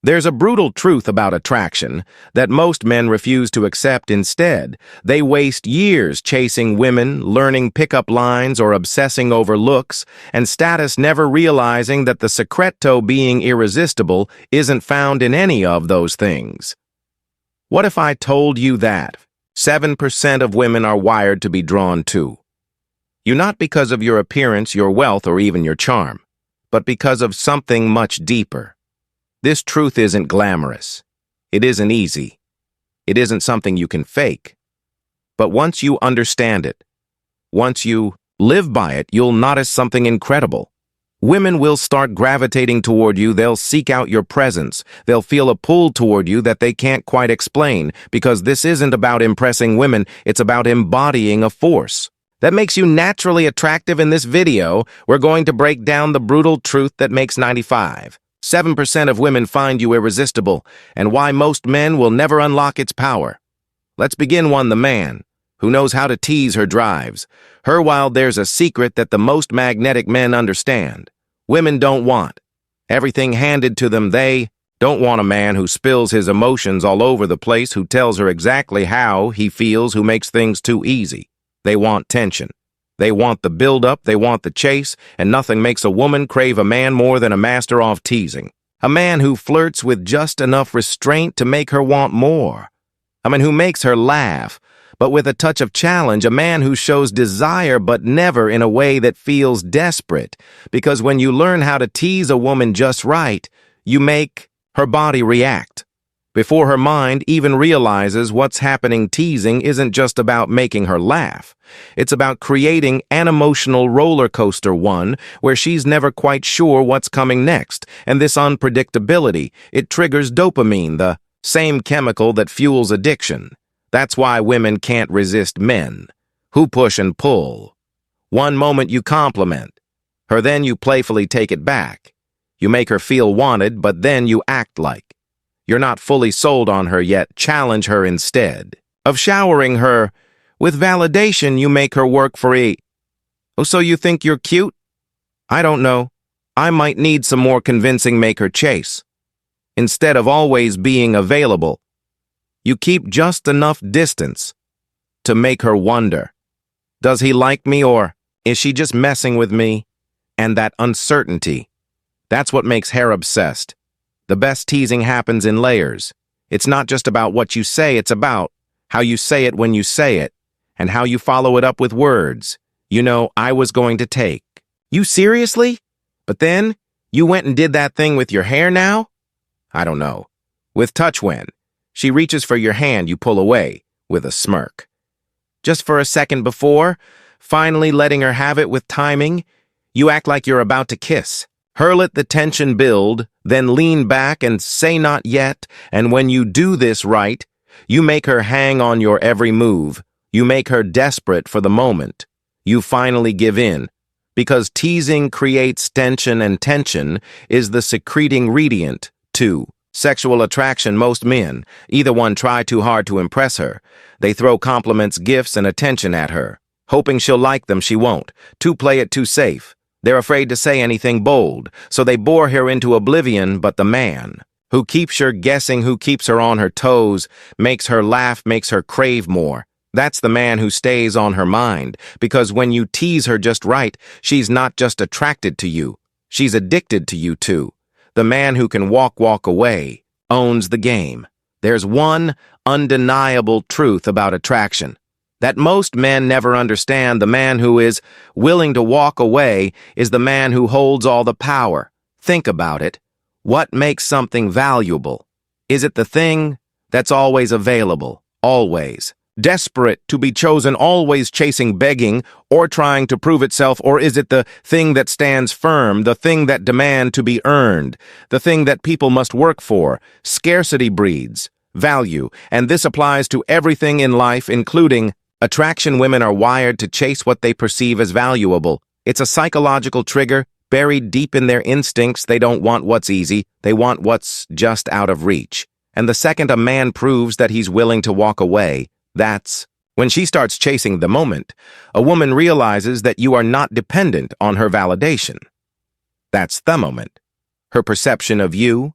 There's a brutal truth about attraction that most men refuse to accept instead. They waste years chasing women, learning pickup lines, or obsessing over looks and status, never realizing that the secret to being irresistible isn't found in any of those things. What if I told you that 7% of women are wired to be drawn to you, not because of your appearance, your wealth, or even your charm, but because of something much deeper? This truth isn't glamorous. It isn't easy. It isn't something you can fake. But once you understand it, once you live by it, you'll notice something incredible. Women will start gravitating toward you. They'll seek out your presence. They'll feel a pull toward you that they can't quite explain, because this isn't about impressing women. It's about embodying a force that makes you naturally attractive. In this video, we're going to break down the brutal truth that makes 7% of women find you irresistible, and why most men will never unlock its power. Let's begin. The man who knows how to tease her drives her wild. There's a secret that the most magnetic men understand. Women don't want everything handed to them. They don't want a man who spills his emotions all over the place, who tells her exactly how he feels, who makes things too easy. They want tension. They want the build-up, they want the chase, and nothing makes a woman crave a man more than a master of teasing. A man who flirts with just enough restraint to make her want more. A man who makes her laugh, but with a touch of challenge. A man who shows desire, but never in a way that feels desperate. Because when you learn how to tease a woman just right, you make her body react before her mind even realizes what's happening. Teasing isn't just about making her laugh. It's about creating an emotional roller coaster, one where she's never quite sure what's coming next. And this unpredictability, it triggers dopamine, the same chemical that fuels addiction. That's why women can't resist men who push and pull. One moment you compliment her, then you playfully take it back. You make her feel wanted, but then you act like you're not fully sold on her yet. Challenge her instead of showering her with validation. You make her work for it. Oh, so you think you're cute? I don't know. I might need some more convincing. Make her chase. Instead of always being available, you keep just enough distance to make her wonder, does he like me, or is she just messing with me? And that uncertainty, that's what makes her obsessed. The best teasing happens in layers. It's not just about what you say, it's about how you say it when you say it, and how you follow it up with words. You know, I was going to take you seriously, but then you went and did that thing with your hair now? I don't know. With touch, when she reaches for your hand, you pull away with a smirk. Just for a second before finally letting her have it. With timing, you act like you're about to kiss her. Let the tension build, then lean back and say not yet. And when you do this right, you make her hang on your every move. You make her desperate for the moment you finally give in. Because teasing creates tension, and tension is the secreting ingredient to sexual attraction. Most men, either one, try too hard to impress her. They throw compliments, gifts, and attention at her, hoping she'll like them. She won't. To play it too safe. They're afraid to say anything bold, so they bore her into oblivion. But the man who keeps her guessing, who keeps her on her toes, makes her laugh, makes her crave more, that's the man who stays on her mind. Because when you tease her just right, she's not just attracted to you, she's addicted to you too. The man who can walk away owns the game. There's one undeniable truth about attraction that most men never understand. The man who is willing to walk away is the man who holds all the power. Think about it. What makes something valuable? Is it the thing that's always available, always desperate to be chosen, always chasing, begging, or trying to prove itself? Or is it the thing that stands firm, the thing that demands to be earned, the thing that people must work for? Scarcity breeds value, and this applies to everything in life, including attraction. Women are wired to chase what they perceive as valuable. It's a psychological trigger buried deep in their instincts. They don't want what's easy, they want what's just out of reach. And the second a man proves that he's willing to walk away, that's when she starts chasing the moment. A woman realizes that you are not dependent on her validation. That's the moment her perception of you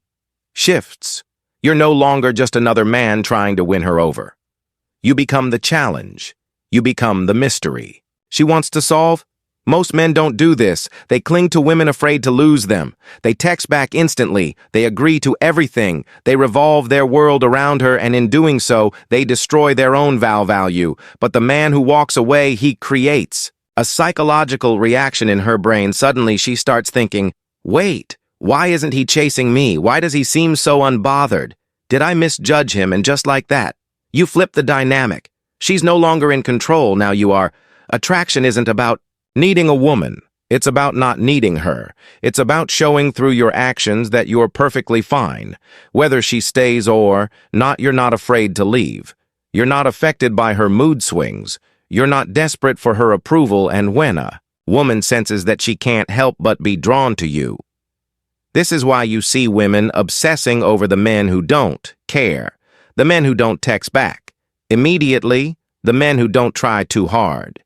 shifts. You're no longer just another man trying to win her over. You become the challenge. You become the mystery she wants to solve. Most men don't do this. They cling to women afraid to lose them. They text back instantly. They agree to everything. They revolve their world around her, and in doing so, they destroy their own value. But the man who walks away, he creates a psychological reaction in her brain. Suddenly, she starts thinking, wait, why isn't he chasing me? Why does he seem so unbothered? Did I misjudge him? And just like that, you flip the dynamic. She's no longer in control, now you are. Attraction isn't about needing a woman. It's about not needing her. It's about showing through your actions that you're perfectly fine. Whether she stays or not, you're not afraid to leave. You're not affected by her mood swings. You're not desperate for her approval, and when a woman senses that she can't help but be drawn to you. This is why you see women obsessing over the men who don't care, the men who don't text back immediately, the men who don't try too hard.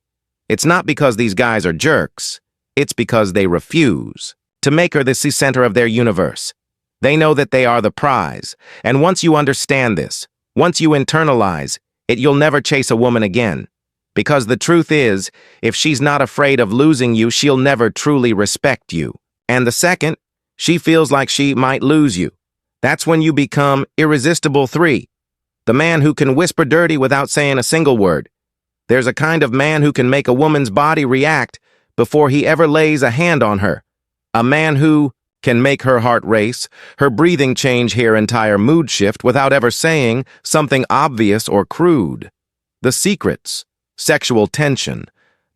It's not because these guys are jerks. It's because they refuse to make her the center of their universe. They know that they are the prize. And once you understand this, once you internalize it, you'll never chase a woman again. Because the truth is, if she's not afraid of losing you, she'll never truly respect you. And the second she feels like she might lose you, that's when you become irresistible 3. The man who can whisper dirty without saying a single word. There's a kind of man who can make a woman's body react before he ever lays a hand on her. A man who can make her heart race, her breathing change, her entire mood shift without ever saying something obvious or crude. The secrets, sexual tension,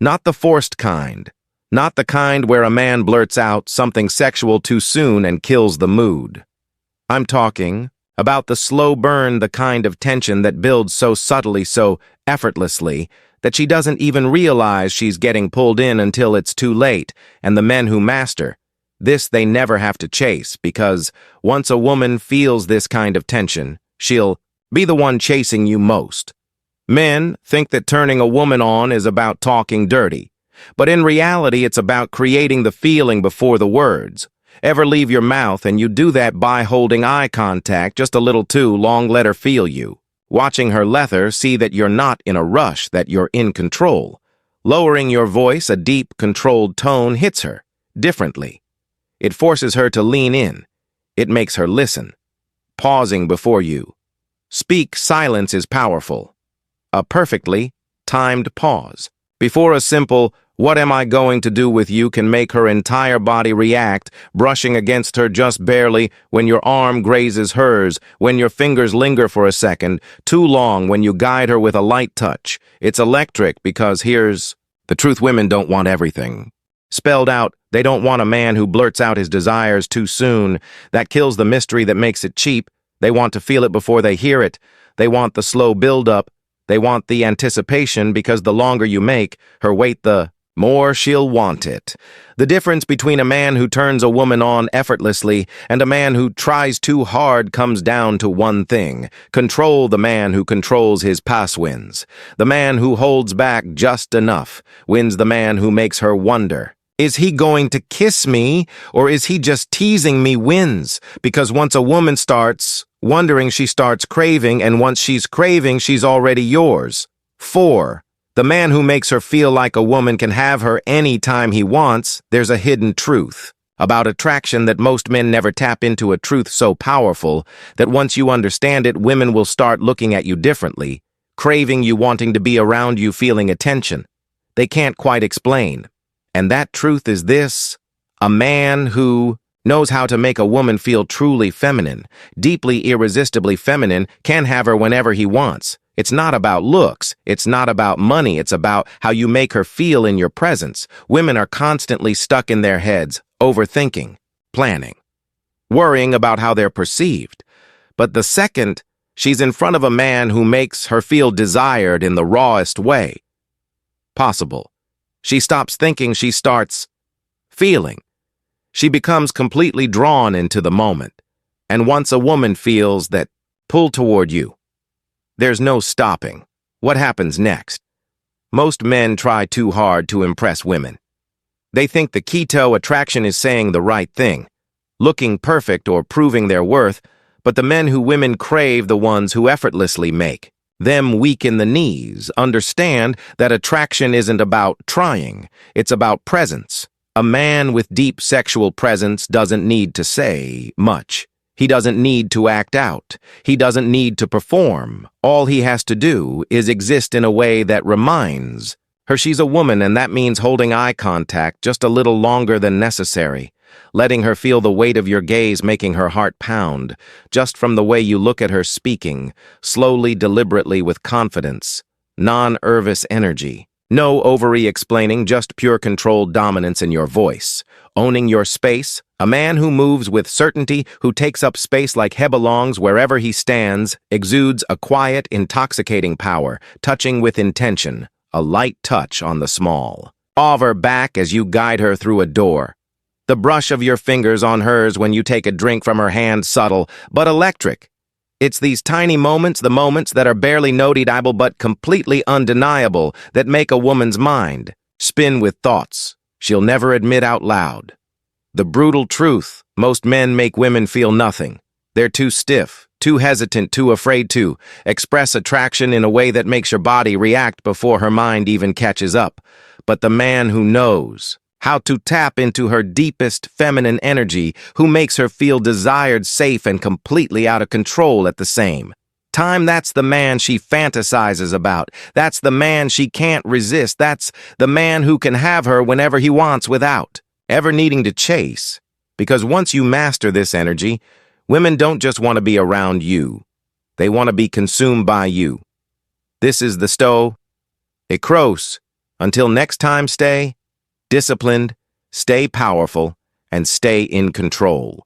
not the forced kind, not the kind where a man blurts out something sexual too soon and kills the mood. I'm talking about the slow burn, the kind of tension that builds so subtly, so effortlessly, that she doesn't even realize she's getting pulled in until it's too late. And the men who master this, they never have to chase, because once a woman feels this kind of tension, she'll be the one chasing you most. Men think that turning a woman on is about talking dirty, but in reality, it's about creating the feeling before the words. Ever leave your mouth, and you do that by holding eye contact just a little too long. Let her feel you. Watching her leather, see that you're not in a rush, that you're in control. Lowering your voice, a deep, controlled tone hits her differently. It forces her to lean in. It makes her listen. Pausing before you speak, silence is powerful. A perfectly timed pause before a simple "What am I going to do with you?" can make her entire body react, brushing against her just barely, when your arm grazes hers, when your fingers linger for a second, too long, when you guide her with a light touch. It's electric, because here's the truth: women don't want everything spelled out. They don't want a man who blurts out his desires too soon. That kills the mystery, that makes it cheap. They want to feel it before they hear it. They want the slow build-up. They want the anticipation, because the longer you make her wait, the more she'll want it. The difference between a man who turns a woman on effortlessly and a man who tries too hard comes down to one thing: control. The man who controls his pass wins. The man who holds back just enough wins. The man who makes her wonder, is he going to kiss me, or is he just teasing me, wins. Because once a woman starts wondering, she starts craving, and once she's craving, she's already yours. 4. The man who makes her feel like a woman can have her any time he wants. There's a hidden truth about attraction that most men never tap into, a truth so powerful that once you understand it, women will start looking at you differently, craving you, wanting to be around you, feeling attention they can't quite explain. And that truth is this: a man who knows how to make a woman feel truly feminine, deeply, irresistibly feminine, can have her whenever he wants. It's not about looks. It's not about money. It's about how you make her feel in your presence. Women are constantly stuck in their heads, overthinking, planning, worrying about how they're perceived. But the second she's in front of a man who makes her feel desired in the rawest way possible, she stops thinking, she starts feeling. She becomes completely drawn into the moment. And once a woman feels that pull toward you, there's no stopping. What happens next? Most men try too hard to impress women. They think the key to attraction is saying the right thing, looking perfect, or proving their worth. but the men who women crave, the ones who effortlessly make them weak in the knees, understand that attraction isn't about trying, it's about presence. A man with deep sexual presence doesn't need to say much. He doesn't need to act out. He doesn't need to perform. All he has to do is exist in a way that reminds her she's a woman, and that means holding eye contact just a little longer than necessary, letting her feel the weight of your gaze making her heart pound, just from the way you look at her, speaking, slowly, deliberately, with confidence, non-nervous energy. No overly-explaining, just pure controlled dominance in your voice. Owning your space, a man who moves with certainty, who takes up space like he belongs wherever he stands, exudes a quiet, intoxicating power, touching with intention, a light touch on the small. Of her back as you guide her through a door. The brush of your fingers on hers when you take a drink from her hand, subtle, but electric. It's these tiny moments, the moments that are barely noticeable but completely undeniable, that make a woman's mind spin with thoughts she'll never admit out loud. The brutal truth: most men make women feel nothing. They're too stiff, too hesitant, too afraid to express attraction in a way that makes your body react before her mind even catches up. But the man who knows how to tap into her deepest feminine energy, who makes her feel desired, safe, and completely out of control at the same time, that's the man she fantasizes about. That's the man she can't resist. That's the man who can have her whenever he wants without ever needing to chase. Because once you master this energy, women don't just want to be around you. They want to be consumed by you. This is the Stoic. Until next time, stay disciplined, stay powerful, and stay in control.